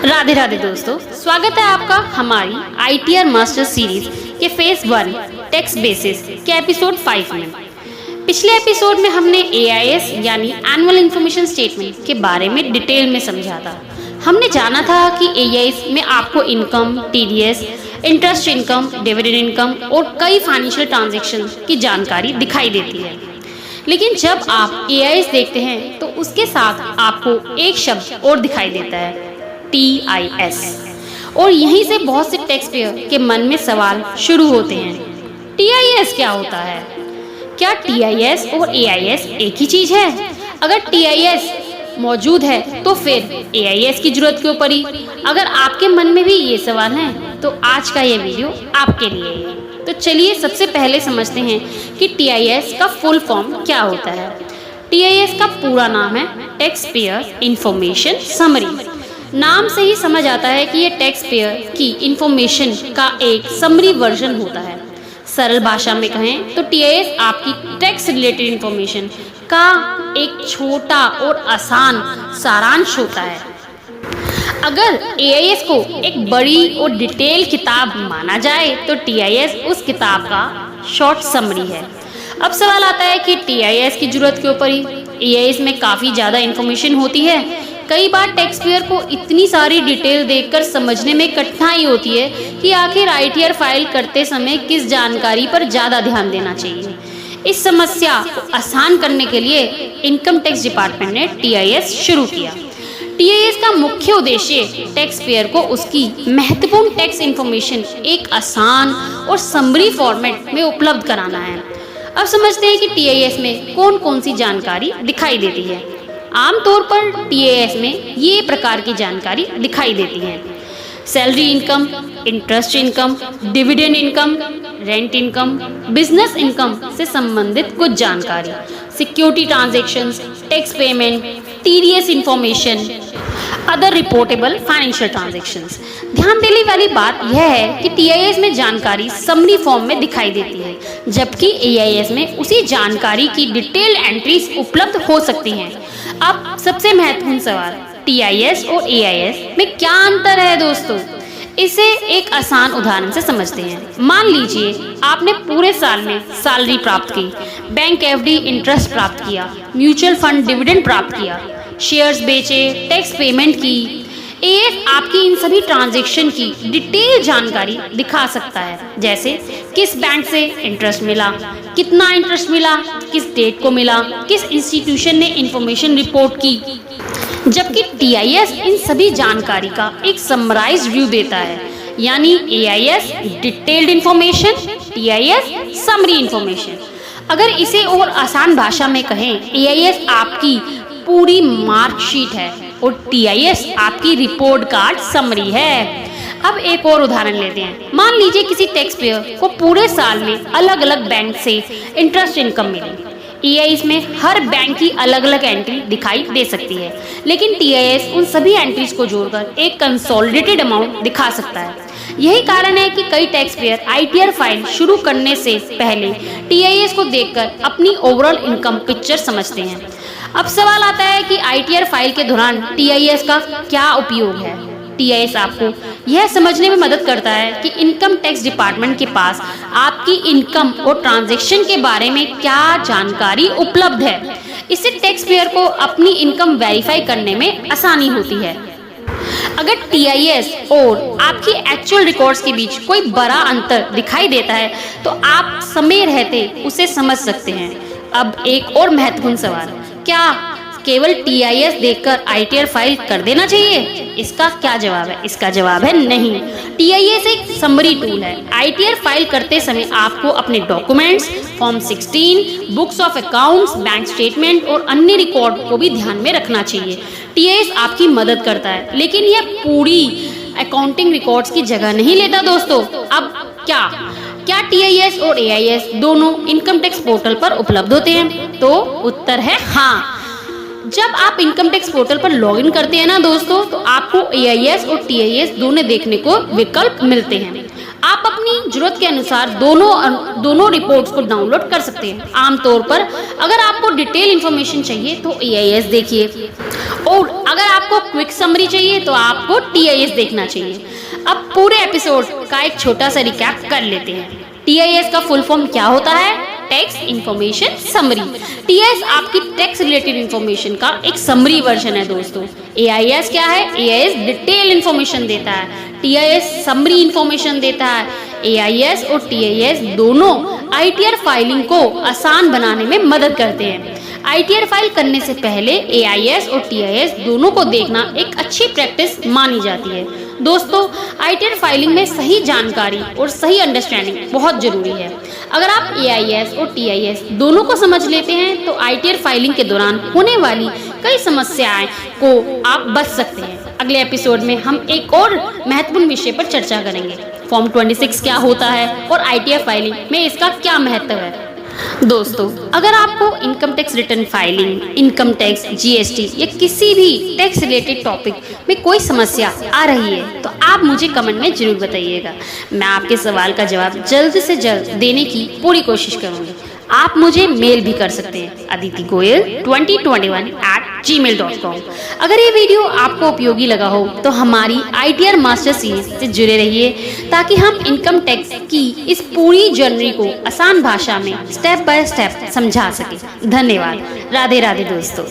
राधे राधे दोस्तों, स्वागत है आपका हमारी ITR मास्टर सीरीज के फेज 1 टेक्स्ट बेसिस के एपिसोड 5 में। पिछले एपिसोड में हमने AIS यानी एनुअल इंफॉर्मेशन स्टेटमेंट के बारे में डिटेल में समझा था। हमने जाना था कि AIS में आपको income, TDS, interest income, dividend income और कई फाइनेंशियल ट्रांजेक्शन की जानकारी दिखाई देती है। लेकिन जब आप AIS देखते हैं तो उसके साथ आपको एक शब्द और दिखाई देता है, TIS। और यहीं से बहुत से टैक्स पेयर के मन में सवाल शुरू होते हैं, TIS क्या होता है? क्या TIS और AIS एक ही चीज है? अगर TIS मौजूद है तो फिर AIS की जरूरत क्यों पड़ी? अगर आपके मन में भी ये सवाल हैं तो आज का ये वीडियो आपके लिए है। तो चलिए सबसे पहले समझते हैं कि TIS का फुल फॉर्म क्या होता है। TIS का पूरा नाम है टैक्स पेयर इंफॉर्मेशन समरी। नाम से ही समझ आता है कि ये टैक्स पेयर की इंफॉर्मेशन का एक समरी वर्जन होता है। सरल भाषा में कहें तो TIS आपकी टैक्स रिलेटेड इंफॉर्मेशन का एक छोटा और आसान सारांश होता है। अगर AIS को एक बड़ी और डिटेल किताब माना जाए तो TIS उस किताब का शॉर्ट समरी है। अब सवाल आता है कि TIS की जरूरत क्यों पड़ी? AIS में काफ़ी ज़्यादा इंफॉर्मेशन होती है। कई बार टैक्स पेयर को इतनी सारी डिटेल देखकर समझने में कठिनाई होती है कि आखिर ITR फाइल करते समय किस जानकारी पर ज़्यादा ध्यान देना चाहिए। इस समस्या को आसान करने के लिए इनकम टैक्स डिपार्टमेंट ने TIS शुरू किया। TIS का मुख्य उद्देश्य टैक्स पेयर को उसकी महत्वपूर्ण टैक्स इंफॉर्मेशन एक आसान और समरी फॉर्मेट में उपलब्ध कराना है। अब समझते हैं कि TIS में कौन कौन सी जानकारी दिखाई देती है। आमतौर पर TIS में ये प्रकार की जानकारी दिखाई देती है: salary income, interest income, dividend income, rent income, business income से संबंधित कुछ जानकारी, security transactions, tax payment, TDS information, other reportable financial transactions. ध्यान देने वाली बात यह है कि TIS में जानकारी समरी फॉर्म में दिखाई देती है, जबकि AIS में उसी जानकारी की डिटेल एंट्रीज उपलब्ध हो सकती हैं। अब सबसे महत्वपूर्ण सवाल, TIS और AIS में क्या अंतर है दोस्तों? इसे एक आसान उदाहरण से समझते हैं। मान लीजिए आपने पूरे साल में सैलरी प्राप्त की, बैंक FD इंटरेस्ट प्राप्त किया, म्यूचुअल फंड डिविडेंड प्राप्त किया, शेयर्स बेचे, टैक्स पेमेंट की। AIS आपकी इन सभी ट्रांजैक्शन की डिटेल जानकारी दिखा सकता है, जैसे किस बैंक से इंटरेस्ट मिला, कितना इंटरेस्ट मिला, किस डेट को मिला, किस इंस्टीट्यूशन ने इंफॉर्मेशन रिपोर्ट की। जबकि TIS इन सभी जानकारी का एक समराइज्ड व्यू देता है, यानी AIS detailed information, TIS summary information. अगर इसे और आसान भाषा में कहें, AIS आपकी पूरी मार्कशीट है और TIS आपकी रिपोर्ट कार्ड समरी है। अब एक और उदाहरण लेते हैं। मान लीजिए किसी टैक्स पेयर को पूरे साल में अलग अलग बैंक से इंटरेस्ट इनकम मिली। AIS में हर बैंक की अलग अलग एंट्री दिखाई दे सकती है, लेकिन TIS उन सभी एंट्रीज को जोड़कर एक कंसोलिडेटेड अमाउंट दिखा सकता है। यही कारण है कि कई टैक्स पेयर ITR फाइल शुरू करने से पहले TIS को देखकर अपनी ओवरऑल इनकम पिक्चर समझते हैं। अब सवाल आता है कि ITR फाइल के दौरान TIS का क्या उपयोग है? TIS आपको यह समझने में मदद करता है कि इनकम टैक्स डिपार्टमेंट के पास आपकी इनकम और ट्रांजैक्शन के बारे में क्या जानकारी उपलब्ध है। इससे टैक्स पेयर को अपनी इनकम वेरीफाई करने में आसानी होती है। अगर TIS और आपकी एक्चुअल रिकॉर्ड्स के बीच कोई बड़ा अंतर दिखाई देता है तो आप समय रहते उसे समझ सकते हैं। अब एक और महत्वपूर्ण सवाल, क्या केवल TIS देखकर ITR फाइल कर देना चाहिए? इसका क्या जवाब है? इसका जवाब है नहीं। TIS एक समरी टूल है। ITR फाइल करते समय आपको अपने documents, form 16, books of accounts, bank statement और अन्य रिकॉर्ड को भी ध्यान में रखना चाहिए। TIS आपकी मदद करता है, लेकिन यह पूरी अकाउंटिंग रिकॉर्ड्स की जगह नहीं लेता दोस्तों। अब क्या TIS और AIS दोनों इनकम टैक्स पोर्टल पर उपलब्ध होते हैं? तो उत्तर है हाँ। जब आप इनकम टैक्स पोर्टल पर लॉगिन करते हैं ना दोस्तों, तो आपको AIS और TIS दोनों देखने को विकल्प मिलते हैं। आप अपनी जरूरत के अनुसार दोनों रिपोर्ट्स को डाउनलोड कर सकते हैं। आमतौर पर अगर आपको डिटेल इन्फॉर्मेशन चाहिए तो AIS देखिए, और अगर आपको क्विक समरी चाहिए तो आपको TIS देखना चाहिए। अब पूरे एपिसोड का एक छोटा सा रिकैप कर लेते हैं। TIS का फुल फॉर्म क्या होता है? Tax information summary. TIS आपकी टैक्स रिलेटेड इन्फॉर्मेशन का एक समरी वर्जन है दोस्तों। AIS क्या है? AIS डिटेल इन्फॉर्मेशन देता है, TIS समरी इन्फॉर्मेशन देता है। AIS और TIS दोनों ITR फाइलिंग को आसान बनाने में मदद करते हैं। ITR फाइल करने से पहले AIS और TIS दोनों को देखना एक अच्छी प्रैक्टिस मानी जाती है। दोस्तों, ITR फाइलिंग में सही जानकारी और सही अंडरस्टैंडिंग बहुत जरूरी है। अगर आप AIS और TIS दोनों को समझ लेते हैं तो ITR फाइलिंग के दौरान होने वाली कई समस्याएं को आप बच सकते हैं। अगले एपिसोड में हम एक और महत्वपूर्ण विषय पर चर्चा करेंगे। फॉर्म 26 क्या होता है और ITR फाइलिंग में इसका क्या महत्व है। दोस्तों, अगर आपको income tax return filing, income tax, GST या किसी भी टैक्स रिलेटेड टॉपिक में कोई समस्या आ रही है तो आप मुझे कमेंट में जरूर बताइएगा। मैं आपके सवाल का जवाब जल्द से जल्द देने की पूरी कोशिश करूंगी। आप मुझे मेल भी कर सकते हैं aditigoyal2021@gmail.com। अगर ये वीडियो आपको उपयोगी लगा हो तो हमारी ITR मास्टर सीरीज से जुड़े रहिए ताकि हम इनकम टैक्स की इस पूरी जर्नी को आसान भाषा में स्टेप बाय स्टेप समझा सकें। धन्यवाद। राधे राधे दोस्तों।